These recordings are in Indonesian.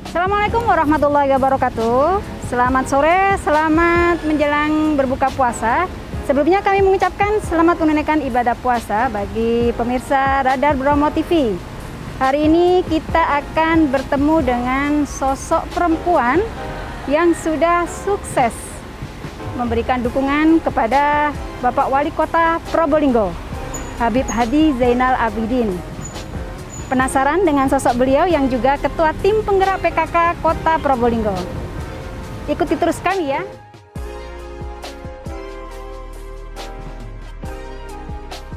Assalamualaikum warahmatullahi wabarakatuh. Selamat sore, selamat menjelang berbuka puasa. Sebelumnya kami mengucapkan selamat menunaikan ibadah puasa bagi pemirsa Radar Bromo TV. Hari ini kita akan bertemu dengan sosok perempuan yang sudah sukses memberikan dukungan kepada Bapak Wali Kota Probolinggo, Habib Hadi Zainal Abidin. Penasaran dengan sosok beliau yang juga Ketua Tim Penggerak PKK Kota Probolinggo? Ikuti terus kami ya.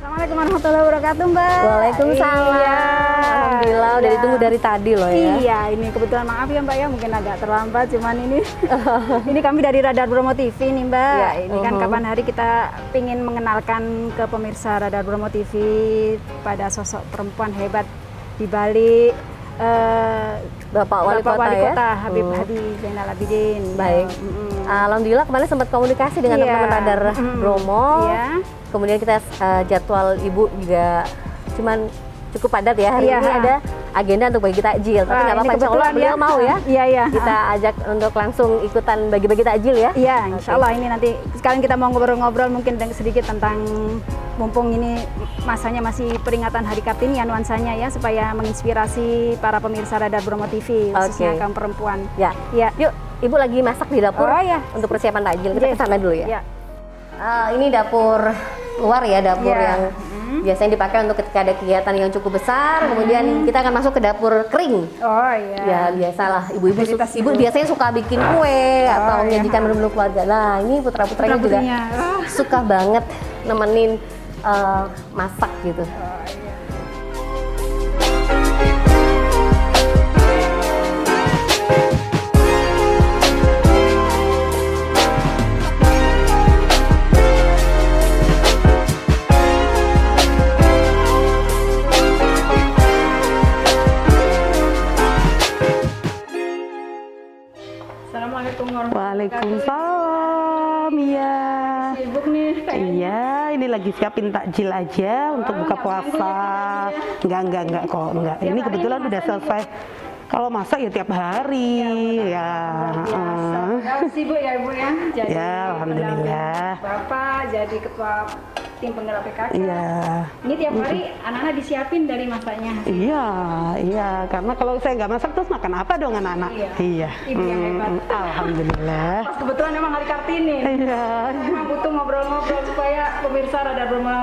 Assalamualaikum warahmatullahi wabarakatuh, Mbak. Waalaikumsalam. Iya. Alhamdulillah udah ditunggu dari tadi loh ya. Iya, ini kebetulan maaf ya Mbak ya, mungkin agak terlambat, cuman ini kami dari Radar Bromo TV nih Mbak. Ya, ini kan kapan hari kita ingin mengenalkan ke pemirsa Radar Bromo TV pada sosok perempuan hebat di balik Bapak Wali Kota ya? Habib Hadi Zainal Abidin. Baik. Alhamdulillah kemarin sempat komunikasi dengan teman-teman Radar Bromo. Kemudian kita jadwal Ibu juga cuman cukup padat ya hari ini, ada agenda untuk bagi takjil. Tapi nggak apa-apa, insya Allah beliau mau ya. Kita ajak untuk langsung ikutan bagi-bagi takjil ya. Iya, insya Allah ini nanti sekarang kita mau ngobrol-ngobrol mungkin sedikit tentang, mumpung ini masanya masih peringatan Hari Kartini ya, nuansanya ya, supaya menginspirasi para pemirsa Radar Bromo TV, khususnya kaum perempuan. Ya. Yuk, Ibu lagi masak di dapur untuk persiapan takjil. Kita kesana dulu ya. Ini dapur luar ya, dapur yang biasanya dipakai untuk ketika ada kegiatan yang cukup besar. Kemudian kita akan masuk ke dapur kering. Ya biasalah, ibu biasanya suka bikin kue atau menyajikan menu-menu keluarga. Nah ini putra-putranya juga suka banget nemenin masak gitu. Assalamualaikum warahmatullahi Waalaikumsalam. Iya. Sibuk nih kayaknya. Iya, ini lagi siapin takjil aja untuk buka puasa. Enggak kok, enggak. Ini kebetulan udah selesai. Kalau masak ya tiap hari, ya. Sibuk ya Ibu ya. Jadi ya, alhamdulillah. Bapak jadi ketua tim penggerak PKK. Iya. Ini tiap hari anak-anak disiapin dari masaknya. Iya, karena kalau saya nggak masak terus makan apa dong anak-anak? Iya. Ibu yang hebat. Alhamdulillah. Pas kebetulan memang hari Kartini. Iya. Memang butuh ngobrol-ngobrol supaya pemirsa Radar Bromo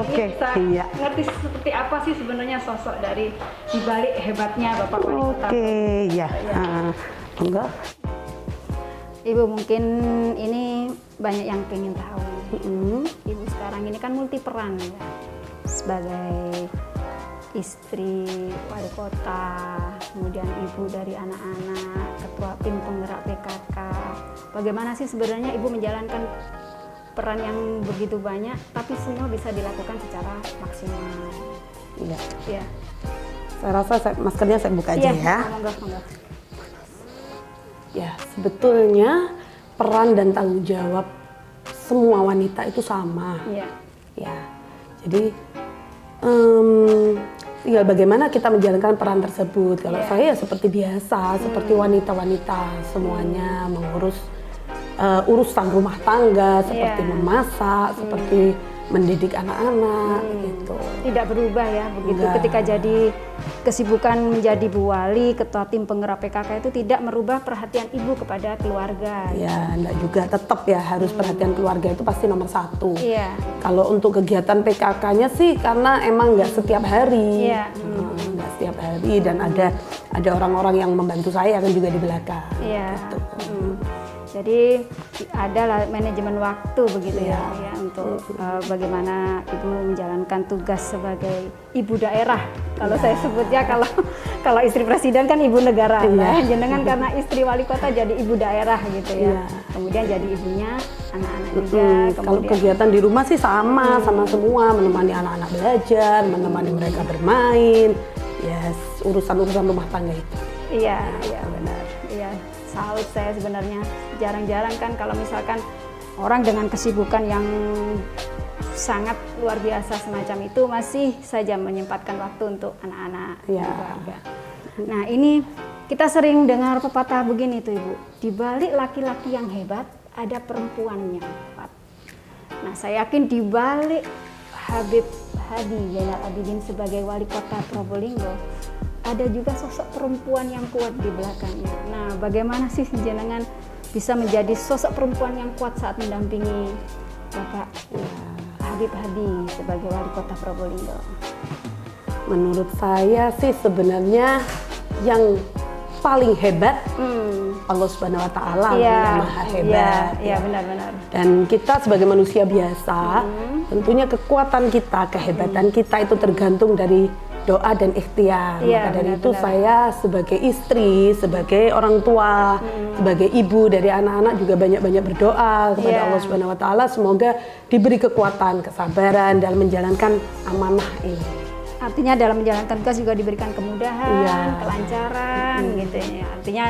bisa ngerti seperti apa sih sebenarnya sosok dari dibalik hebatnya Bapak Wali Kota. Iya. Enggak. Ibu mungkin ini banyak yang pengen tahu. Ibu sekarang ini kan multi peran ya, sebagai istri wali kota, kemudian ibu dari anak-anak, ketua tim penggerak PKK. Bagaimana sih sebenarnya Ibu menjalankan peran yang begitu banyak, tapi semua bisa dilakukan secara maksimal? Iya. Saya rasa maskernya saya buka aja ya. Monggo. Ya, sebetulnya peran dan tanggung jawab semua wanita itu sama. Ya, jadi tinggal bagaimana kita menjalankan peran tersebut. Kalau saya ya seperti biasa, seperti wanita-wanita semuanya mengurus urusan rumah tangga, seperti memasak, seperti mendidik anak-anak gitu. Tidak berubah ya begitu. Ketika jadi kesibukan menjadi Bu Wali, ketua tim penggerak PKK itu tidak merubah perhatian Ibu kepada keluarga. Ya, enggak juga, tetap ya harus perhatian keluarga itu pasti nomor satu. Iya. Kalau untuk kegiatan PKK-nya sih karena emang nggak setiap hari, nggak setiap hari, dan ada orang-orang yang membantu saya kan juga di belakang. Iya. Gitu. Jadi ada manajemen waktu begitu ya untuk bagaimana ibu menjalankan tugas sebagai ibu daerah. Kalau saya sebutnya kalau istri presiden kan ibu negara, jenengan karena istri wali kota jadi ibu daerah gitu ya. Kemudian jadi ibunya anak-anak juga. Kalau kegiatan di rumah sih sama semua, menemani anak-anak belajar, menemani mereka bermain, urusan-urusan rumah tangga itu. Iya benar. Iya, salut saya sebenarnya. Jarang-jarang kan kalau misalkan orang dengan kesibukan yang sangat luar biasa semacam itu masih saja menyempatkan waktu untuk anak-anak dan keluarga. Nah, ini kita sering dengar pepatah begini tuh Ibu, di balik laki-laki yang hebat ada perempuan yang kuat. Nah, saya yakin di balik Habib Hadi Zainal Abidin sebagai wali kota Probolinggo ada juga sosok perempuan yang kuat di belakangnya. Nah, bagaimana sih jenengan bisa menjadi sosok perempuan yang kuat saat mendampingi Bapak Habib Hadi sebagai wali kota Probolinggo? Menurut saya sih sebenarnya yang paling hebat Allah Subhanahu wa Ta'ala yang maha hebat. Iya, benar-benar. Dan kita sebagai manusia biasa, tentunya kekuatan kita, kehebatan kita itu tergantung dari doa dan ikhtiar. Maka dari itu saya sebagai istri, sebagai orang tua, sebagai ibu dari anak-anak juga banyak-banyak berdoa kepada Allah Subhanahu wa Ta'ala semoga diberi kekuatan, kesabaran dalam menjalankan amanah ini. Artinya dalam menjalankan tugas juga diberikan kemudahan, kelancaran gitu ya. Artinya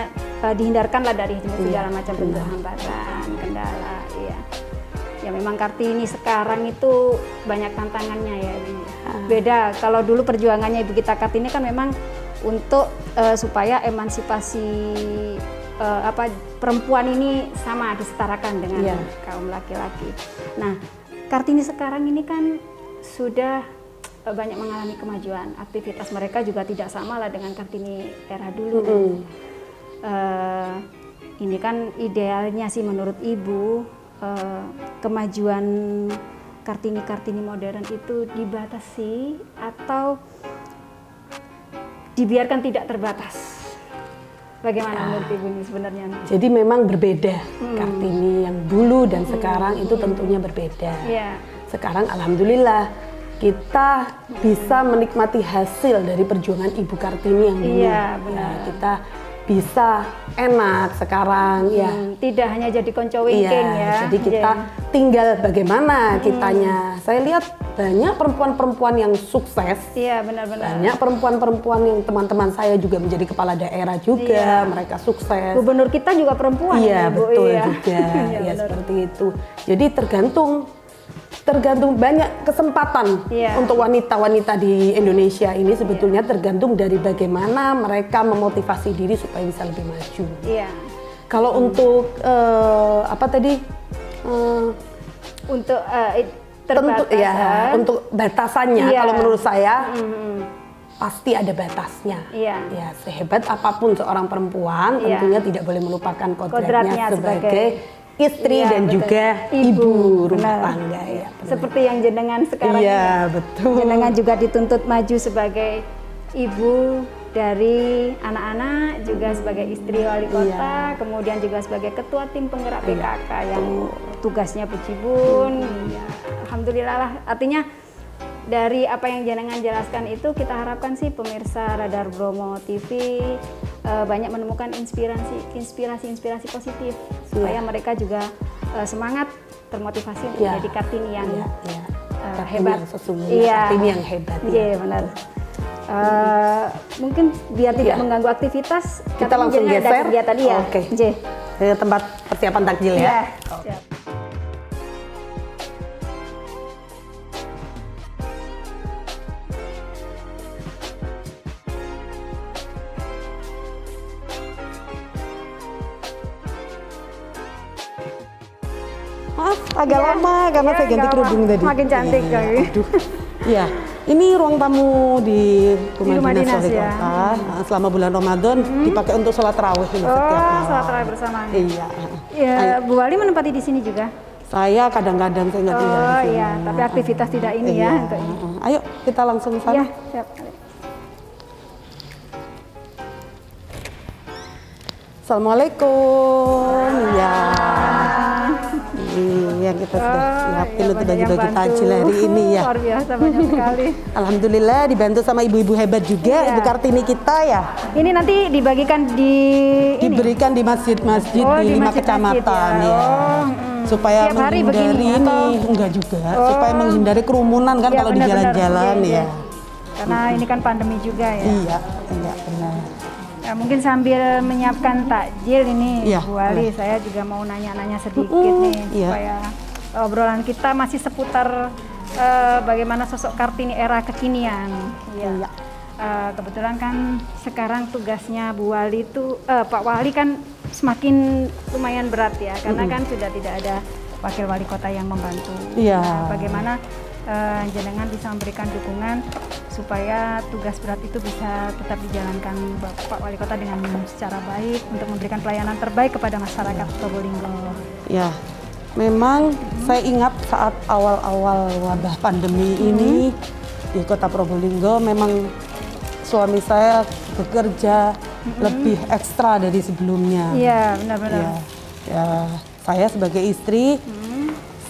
dihindarkanlah dari segala macam bentuk hambatan, kendala. Ya memang Kartini sekarang itu banyak tantangannya ya. Beda kalau dulu perjuangannya Ibu kita Kartini kan memang untuk supaya emansipasi perempuan ini sama disetarakan dengan kaum laki-laki. Nah, Kartini sekarang ini kan sudah banyak mengalami kemajuan. Aktivitas mereka juga tidak sama lah dengan Kartini era dulu. Ini kan idealnya sih menurut Ibu kemajuan Kartini modern itu dibatasi atau dibiarkan tidak terbatas? Bagaimana menurut Ibu ini sebenarnya? Jadi memang berbeda Kartini yang dulu dan sekarang itu tentunya berbeda. Sekarang alhamdulillah kita bisa menikmati hasil dari perjuangan Ibu Kartini yang dulu. Benar. Kita bisa enak sekarang tidak hanya jadi konco wingking jadi kita tinggal bagaimana kitanya. Saya lihat banyak perempuan-perempuan yang sukses, benar-benar banyak perempuan-perempuan yang teman-teman saya juga menjadi kepala daerah juga, mereka sukses. Gubernur kita juga perempuan betul juga seperti itu. Jadi tergantung banyak kesempatan untuk wanita-wanita di Indonesia ini sebetulnya tergantung dari bagaimana mereka memotivasi diri supaya bisa lebih maju. Kalau untuk untuk tentu untuk batasannya kalau menurut saya pasti ada batasnya. Sehebat apapun seorang perempuan tentunya tidak boleh melupakan kodratnya sebagai istri dan juga ibu rumah tangga seperti yang jenengan sekarang betul. Jenengan juga dituntut maju sebagai ibu dari anak-anak, juga sebagai istri wali kota, kemudian juga sebagai ketua tim penggerak PKK yang tugasnya bejibun. Alhamdulillah lah, artinya dari apa yang jenengan jelaskan itu kita harapkan sih pemirsa Radar Bromo TV banyak menemukan inspirasi positif supaya mereka juga semangat, termotivasi untuk menjadi Kartini yang hebat. Kartini yang hebat. Benar. Mungkin biar tidak mengganggu aktivitas, kita langsung geser ke tempat persiapan takjil ya. Maaf, agak lama karena saya ganti kerudung tadi. Makin cantik kali. Iya, ini ruang tamu di Rumah Dinas Wali ya. Kota. Selama bulan Ramadan dipakai untuk sholat tarawih ini setiap malam. Sholat tarawih bersama. Iya. Ya, Bu Wali menempati di sini juga. Saya kadang-kadang saya nggak tinggal di sini. Tapi aktivitas tidak ini untuk ini. Ayo kita langsung sana. Iya, siap. Assalamualaikum. Ya. Yang kita sudah siapin untuk bagi-bagi takjil hari ini ya. Luar biasa banyak sekali. Alhamdulillah dibantu sama ibu-ibu hebat juga, Ibu Kartini kita ya. Ini nanti dibagikan Diberikan di masjid-masjid di 5 kecamatan ya. Supaya Tiap hari menghindari begini, ini, atau? enggak juga, supaya menghindari kerumunan kan kalau di jalan-jalan ya. Karena ini kan pandemi juga ya. Iya, benar. Ya, mungkin sambil menyiapkan takjil ini, Iya, Bu Wali, saya juga mau nanya-nanya sedikit nih, iya. supaya obrolan kita masih seputar bagaimana sosok Kartini era kekinian. Iya. Kebetulan kan sekarang tugasnya Bu Wali itu, Pak Wali kan semakin lumayan berat ya, karena kan sudah tidak ada wakil wali kota yang membantu. Iya. Nah, bagaimana jenengan bisa memberikan dukungan supaya tugas berat itu bisa tetap dijalankan Pak Wali Kota dengan secara baik untuk memberikan pelayanan terbaik kepada masyarakat Probolinggo. Ya, memang saya ingat saat awal-awal wabah pandemi ini di Kota Probolinggo memang suami saya bekerja lebih ekstra dari sebelumnya. Iya, benar-benar. Ya, saya sebagai istri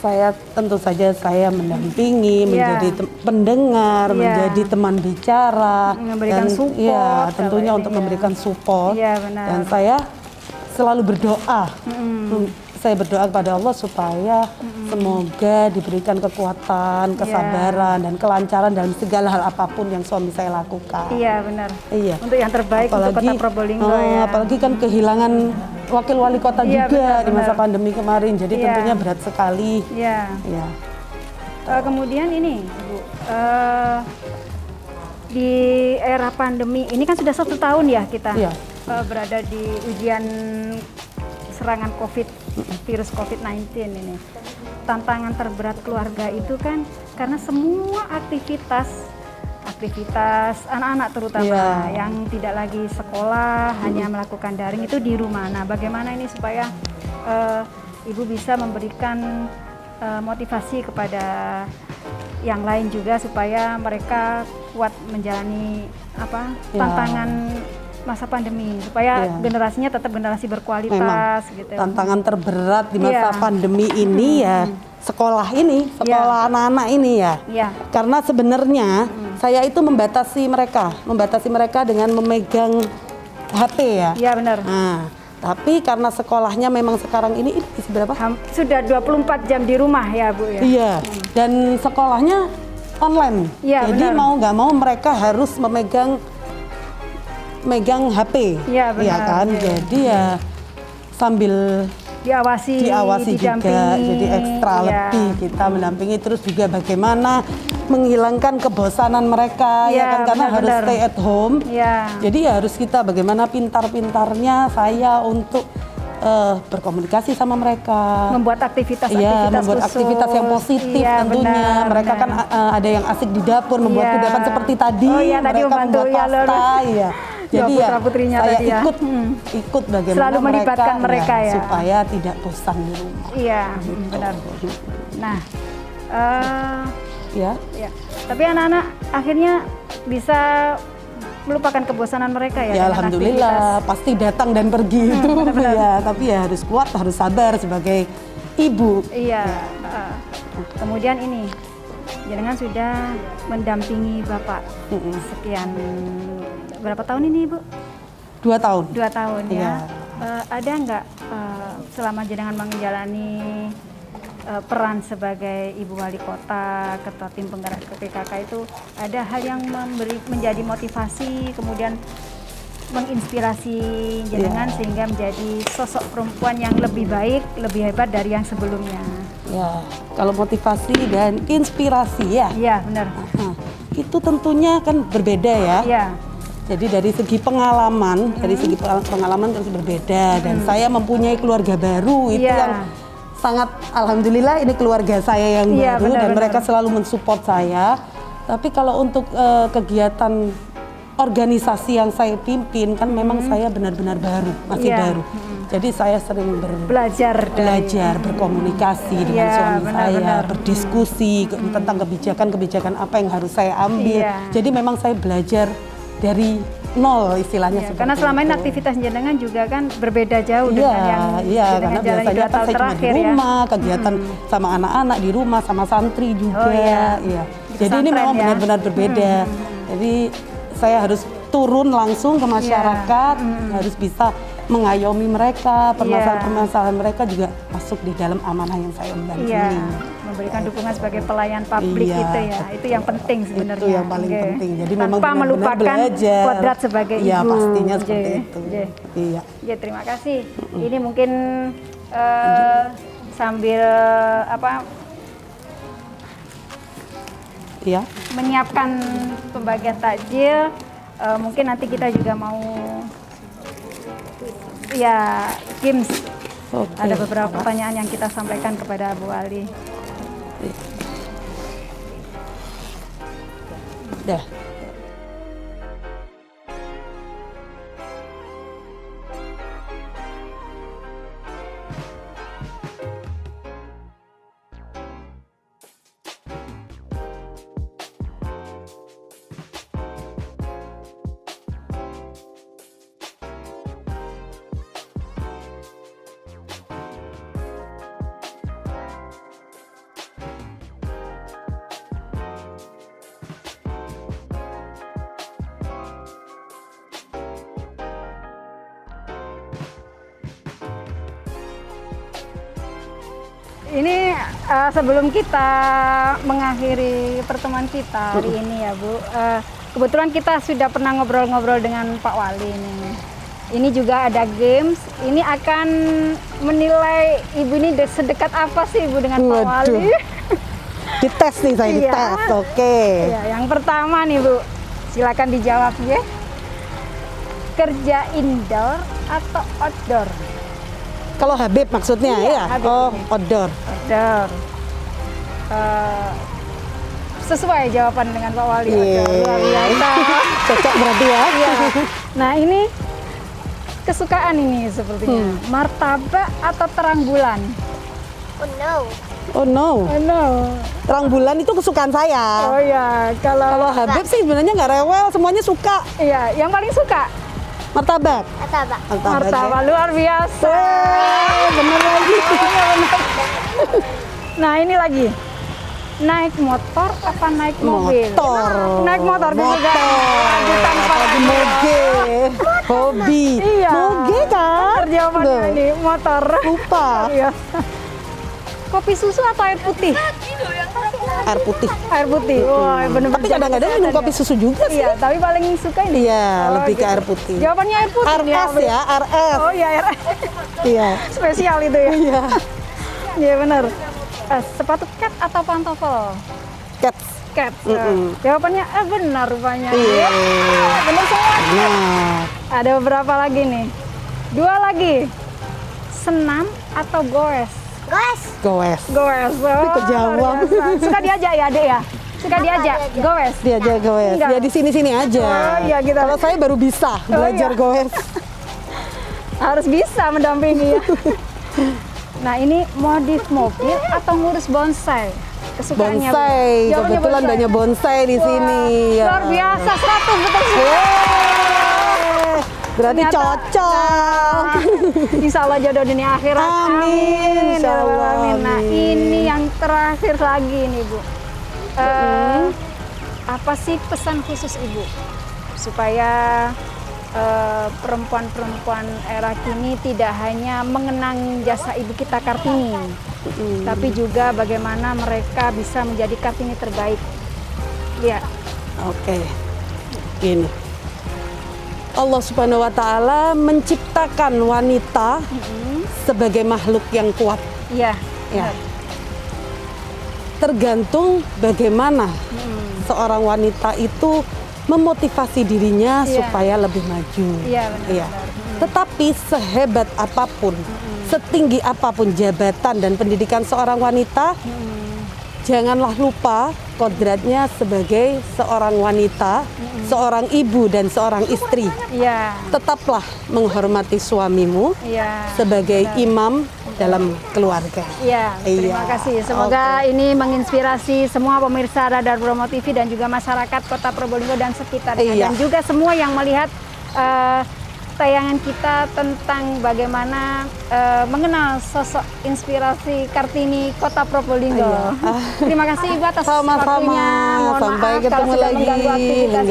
saya tentu saja saya mendampingi, menjadi pendengar, menjadi teman bicara, memberikan dan support, tentunya untuk memberikan support. Benar. Dan saya selalu berdoa. Saya berdoa kepada Allah supaya semoga diberikan kekuatan, kesabaran, dan kelancaran dalam segala hal apapun yang suami saya lakukan. Iya, benar. Iya. Untuk yang terbaik untuk Kota Probolinggo ya. Apalagi kan kehilangan wakil wali kota juga di masa pandemi kemarin, jadi tentunya berat sekali. Iya. Iya. Kemudian ini, Bu, di era pandemi ini kan sudah 1 tahun ya kita berada di ujian serangan virus COVID-19 ini. Tantangan terberat keluarga itu kan karena semua aktivitas anak-anak terutama yang tidak lagi sekolah, hanya melakukan daring itu di rumah. Nah, bagaimana ini supaya Ibu bisa memberikan motivasi kepada yang lain juga supaya mereka kuat menjalani tantangan masa pandemi, supaya generasinya tetap generasi berkualitas. Memang, gitu. tantangan terberat di masa pandemi ini ya sekolah anak-anak ini ya. Karena sebenarnya saya itu membatasi mereka dengan memegang HP ya. Iya, benar. Nah, tapi karena sekolahnya memang sekarang ini berapa? Sudah 24 jam di rumah ya, Bu ya. Iya. Dan sekolahnya online. Jadi mau nggak mau mereka harus memegang HP. Iya, benar. Ya kan? Jadi ya sambil diawasi juga, jadi ekstra lebih kita mendampingi, terus juga bagaimana menghilangkan kebosanan mereka ya kan, karena harus stay at home. Jadi ya harus kita bagaimana pintar-pintarnya saya untuk berkomunikasi sama mereka, membuat aktivitas yang positif tentunya. Mereka kan ada yang asik di dapur, membuat kudapan seperti tadi, mereka membuat pasta. Jadi ya saya ikut bagaimana selalu melibatkan mereka ya, supaya tidak bosan di rumah. Iya, benar. Nah, tapi anak-anak akhirnya bisa melupakan kebosanan mereka ya. Ya alhamdulillah, pasti datang dan pergi itu ya. Tapi ya harus kuat, harus sabar sebagai ibu. Iya. Kemudian ini, jenengan sudah mendampingi Bapak sekian berapa tahun ini, Ibu? 2 tahun. 2 tahun ya. Ada nggak selama jenengan menjalani peran sebagai Ibu Wali Kota, Ketua Tim Penggerak PKK itu, ada hal yang menjadi motivasi, kemudian menginspirasi jenengan sehingga menjadi sosok perempuan yang lebih baik, lebih hebat dari yang sebelumnya? Ya, kalau motivasi dan inspirasi ya. Iya, benar. Itu tentunya kan berbeda ya. Iya. Jadi dari segi pengalaman, terus berbeda, dan saya mempunyai keluarga baru itu yang sangat alhamdulillah, ini keluarga saya yang baru dan mereka selalu mensupport saya. Tapi kalau untuk kegiatan organisasi yang saya pimpin kan memang saya benar-benar baru, masih baru. Jadi saya sering belajar, berkomunikasi dengan suami saya, berdiskusi tentang kebijakan-kebijakan apa yang harus saya ambil. Jadi memang saya belajar dari nol istilahnya. Ya, karena selama ini aktivitas jenengan juga kan berbeda jauh dengan yang karena biasanya kan saya cuma di rumah, kegiatan sama anak-anak di rumah, sama santri juga. Jadi ini memang benar-benar berbeda. Jadi saya harus turun langsung ke masyarakat, harus bisa mengayomi mereka, permasalahan-permasalahan mereka juga masuk di dalam amanah yang saya emban ini. Memberikan dukungan sebagai pelayan publik itu ya, itu yang penting sebenarnya. Itu yang paling penting. Jadi memang tanpa melupakan kodrat sebagai ibu. Iya, pastinya seperti itu. Iya, terima kasih. Ini mungkin sambil menyiapkan pembagian takjil, mungkin nanti kita juga mau games. Ada beberapa pertanyaan yang kita sampaikan kepada Bu Ali. Ini sebelum kita mengakhiri pertemuan kita hari ini ya Bu, kebetulan kita sudah pernah ngobrol-ngobrol dengan Pak Wali ini. Ini juga ada games, ini akan menilai Ibu ini sedekat apa sih Ibu dengan Pak Wali. Dites nih saya, dites, oke. Ya, yang pertama nih Bu, silakan dijawab ya. Kerja indoor atau outdoor? Kalau Habib maksudnya Habib outdoor. Outdoor. Sesuai jawaban dengan Pak Wali. Luar biasa. Cocok berarti ya. Nah ini kesukaan ini sepertinya. Martabak atau terang bulan? Oh no. Terang bulan itu kesukaan saya. Oh ya, kalau Habib sih sebenarnya nggak rewel, semuanya suka. Iya, yang paling suka martabak. Martabak luar biasa. Bener lagi. Nah ini lagi, naik motor apa naik mobil? Naik motor. Apalagi moge, hobi. Moge kan? Jawabannya ini motor. Lupa. Kopi susu atau air putih? Air putih. Air putih. Wah, bener-bener. Tapi kadang-kadang minum kopi susu juga sih. Iya, tapi paling suka ini. Iya, lebih ke air putih. Jawabannya air putih. RS ya, RS. Oh iya, RS. Iya. Spesial itu ya. Iya. Iya benar. Sepatu cat atau pantofel? Cat. Jawabannya benar rupanya. Iya. Benar semua. Nah. Ada beberapa lagi nih. 2 lagi. Senam atau goes? Goes. Tapi kejawab. Suka diajak ya, Dek ya? Suka diajak? Goes? Diajak goes. Dia di sini-sini aja. Oh iya gitu. Kalau saya baru bisa belajar goes. Harus bisa mendampingi ya. Nah ini modif mobil atau ngurus bonsai? Kesukaannya bonsai. Kebetulan banyak bonsai di sini. Luar biasa, 100 betul sih. Berarti cocok. Insya Allah jodoh dunia akhirat. Amin. Insya Allah. Amin. Nah ini yang terakhir lagi nih Bu. Apa sih pesan khusus Ibu supaya perempuan-perempuan era kini tidak hanya mengenang jasa ibu kita Kartini, tapi juga bagaimana mereka bisa menjadi Kartini terbaik. Ya. Oke. Gini. Allah Subhanahu wa taala menciptakan wanita sebagai makhluk yang kuat. Iya. Ya. Tergantung bagaimana seorang wanita itu memotivasi dirinya supaya lebih maju. Iya, benar. Iya. Tetapi sehebat apapun, setinggi apapun jabatan dan pendidikan seorang wanita, janganlah lupa kodratnya sebagai seorang wanita, seorang ibu dan seorang istri. Iya. Tetaplah menghormati suamimu Iya. sebagai imam dalam keluarga. Iya, terima kasih. Semoga ini menginspirasi semua pemirsa Radar Bromo TV dan juga masyarakat Kota Probolinggo dan sekitarnya. Dan juga semua yang melihat tayangan kita tentang bagaimana mengenal sosok inspirasi Kartini Kota Probolinggo. Terima kasih Ibu atas waktunya. Mohon Sampai maaf ketemu kalau sudah lagi. mengganggu aktivitas.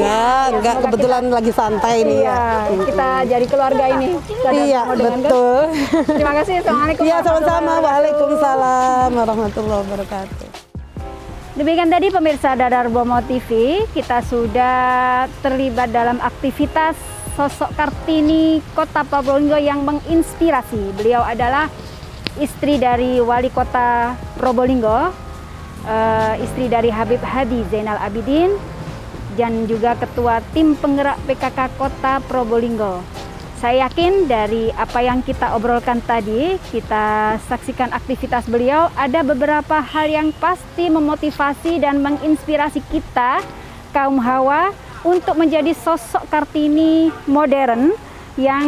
Enggak, kebetulan lagi santai nih. Iya, kita jadi keluarga ini. Iya, betul. Terima kasih. Assalamualaikum. Iya, sama-sama. Waalaikumsalam warahmatullahi wabarakatuh. Demikian tadi pemirsa Radar Bromo TV, kita sudah terlibat dalam aktivitas sosok Kartini Kota Probolinggo yang menginspirasi. Beliau adalah istri dari Wali Kota Probolinggo, istri dari Habib Hadi Zainal Abidin, dan juga Ketua Tim Penggerak PKK Kota Probolinggo. Saya yakin dari apa yang kita obrolkan tadi, kita saksikan aktivitas beliau, ada beberapa hal yang pasti memotivasi dan menginspirasi kita, kaum hawa, untuk menjadi sosok Kartini modern yang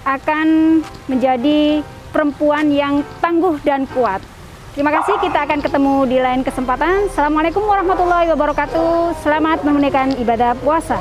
akan menjadi perempuan yang tangguh dan kuat. Terima kasih, kita akan ketemu di lain kesempatan. Assalamualaikum warahmatullahi wabarakatuh. Selamat menunaikan ibadah puasa.